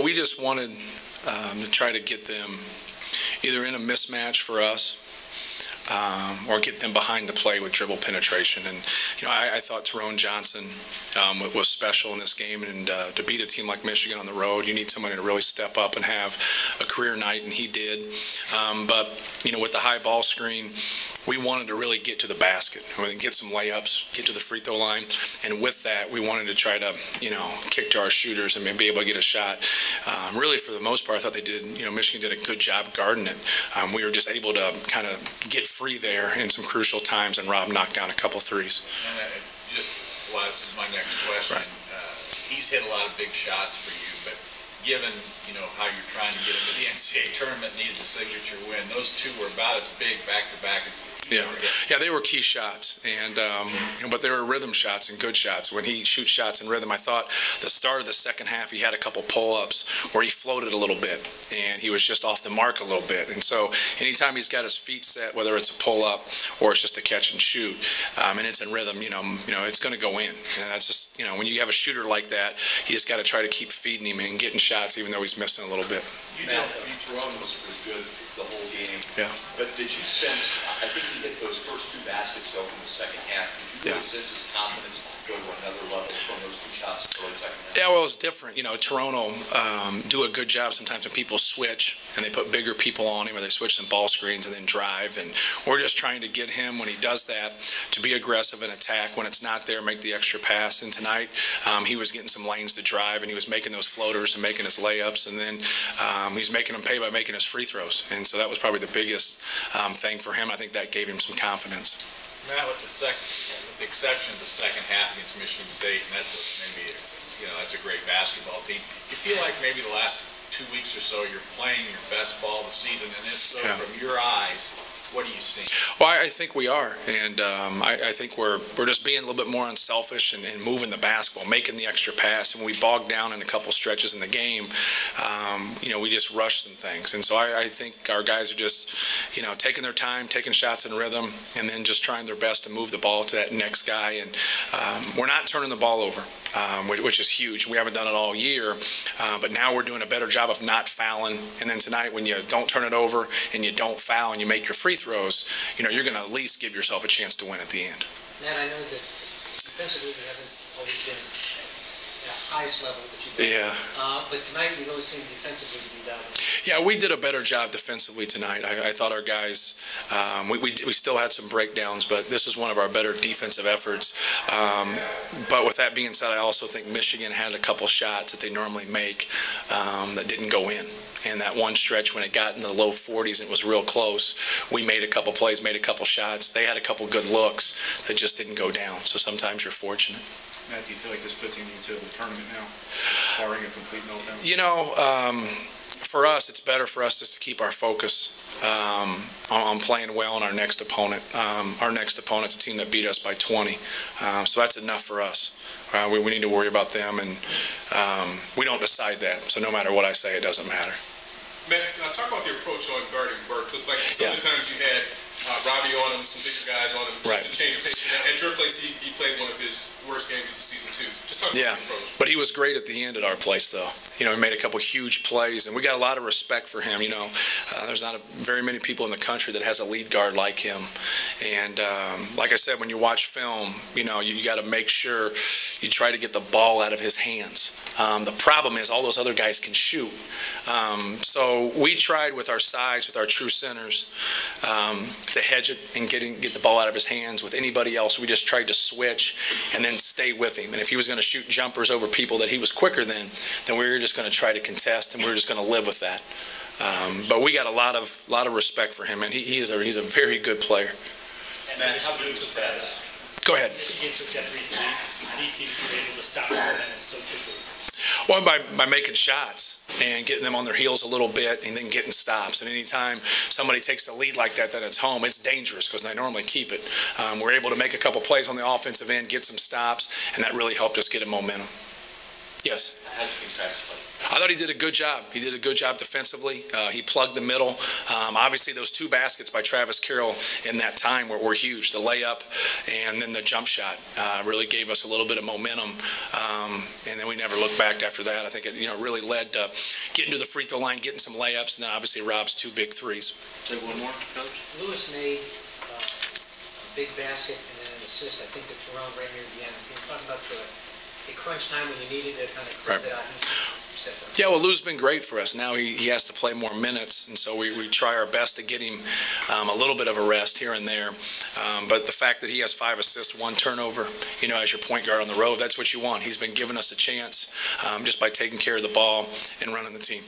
we just wanted to try to get them either in a mismatch for us, or get them behind the play with dribble penetration. And, I thought Tyrone Johnson was special in this game. And to beat a team like Michigan on the road, you need somebody to really step up and have a career night, and he did. But, with the high ball screen, we wanted to really get to the basket, get some layups, get to the free throw line. And with that, we wanted to try to, kick to our shooters and be able to get a shot. Really, for the most part, I thought they did, Michigan did a good job guarding it. We were just able to kind of get free there in some crucial times, and Rob knocked down a couple threes. And this is my next question. Right. He's hit a lot of big shots for you, but given, how you're trying to get into the NCAA tournament, needed a signature win, those two were about as big back-to-back as he's ever hit. Yeah, they were key shots, and but they were rhythm shots and good shots. When he shoots shots in rhythm, I thought the start of the second half he had a couple pull-ups where he floated a little bit, and he was just off the mark a little bit. And so anytime he's got his feet set, whether it's a pull-up or it's just a catch and shoot, and it's in rhythm, it's going to go in. And that's just, when you have a shooter like that, you just got to try to keep feeding him and getting shots, even though he's missing a little bit. Tyrone was good the whole game. Yeah. But did you sense, I think he hit those first two baskets though in the second half, did you really sense his confidence go to another level from those two shots in the early second half? Yeah, well, it's different. Toronto do a good job sometimes when people switch and they put bigger people on him, or they switch some ball screens and then drive. And we're just trying to get him, when he does that, to be aggressive and attack. When it's not there, make the extra pass. And tonight, he was getting some lanes to drive, and he was making those floaters and making his layups. And then he's making them pay by making his free throws. And so that was probably the biggest thing for him. I think that gave him some confidence. Matt, with the exception of the second half against Michigan State, and that's that's a great basketball team. Do you feel like maybe the last 2 weeks or so you're playing your best ball of the season, and if so, from your eyes, what are you seeing? Well, I think we are, and I think we're just being a little bit more unselfish and moving the basketball, making the extra pass. And we bogged down in a couple stretches in the game. We just rushed some things, and so I think our guys are just, taking their time, taking shots in rhythm, and then just trying their best to move the ball to that next guy. And we're not turning the ball over, which is huge. We haven't done it all year, but now we're doing a better job of not fouling. And then tonight, when you don't turn it over and you don't foul and you make your free throws, you're going to at least give yourself a chance to win at the end. Matt, I know that defensively we haven't always been at the highest level that you've been. Yeah. But tonight you really seem defensively to be better. Yeah, we did a better job defensively tonight. I thought our guys, we still had some breakdowns, but this was one of our better defensive efforts. But with that being said, I also think Michigan had a couple shots that they normally make that didn't go in. And that one stretch when it got in the low 40s and it was real close, we made a couple plays, made a couple shots. They had a couple good looks that just didn't go down. So sometimes you're fortunate. Matt, do you feel like this puts you into the tournament now, barring a complete meltdown? For us, it's better for us just to keep our focus on playing well on our next opponent. Our next opponent's a team that beat us by 20. So that's enough for us. We need to worry about them, and we don't decide that. So no matter what I say, it doesn't matter. Matt, talk about the approach on guarding Burke. Looked like some of the times you had Robbie on him, some bigger guys on him, right. To change of pace. At your place, he played one of his worst games of the season, too. Just talk about the approach. But he was great at the end at our place, though. He made a couple huge plays, and we got a lot of respect for him. There's not very many people in the country that has a lead guard like him. And like I said, when you watch film, you got to make sure you try to get the ball out of his hands. The problem is all those other guys can shoot. So we tried with our size, with our true centers, to hedge it and get the ball out of his hands. With anybody else, we just tried to switch and then stay with him. And if he was going to shoot jumpers over people that he was quicker than we were just going to try to contest, and we were just going to live with that. But we got a lot of respect for him, and he's a very good player. And Matt, how good was that? Go ahead. Michigan took that 3-3. How do you think you were able to stop momentum so quickly? Well, by making shots and getting them on their heels a little bit and then getting stops. And anytime somebody takes the lead like that, then it's home. It's dangerous because they normally keep it. We're able to make a couple plays on the offensive end, get some stops, and that really helped us get a momentum. Yes? How did you think Travis played? I thought he did a good job. He did a good job defensively. He plugged the middle. Obviously, those two baskets by Travis Carroll in that time were huge. The layup and then the jump shot really gave us a little bit of momentum. And then we never looked back after that. I think it really led to getting to the free throw line, getting some layups, and then obviously Rob's two big threes. Take one more, Coach. Lewis made a big basket and then an assist, I think, that's around right near the end. Can you talk about the crunch time when you needed to kind of close it out? Yeah, well, Lou's been great for us. Now he has to play more minutes, and so we try our best to get him a little bit of a rest here and there. But the fact that he has 5 assists, 1 turnover, as your point guard on the road, that's what you want. He's been giving us a chance just by taking care of the ball and running the team.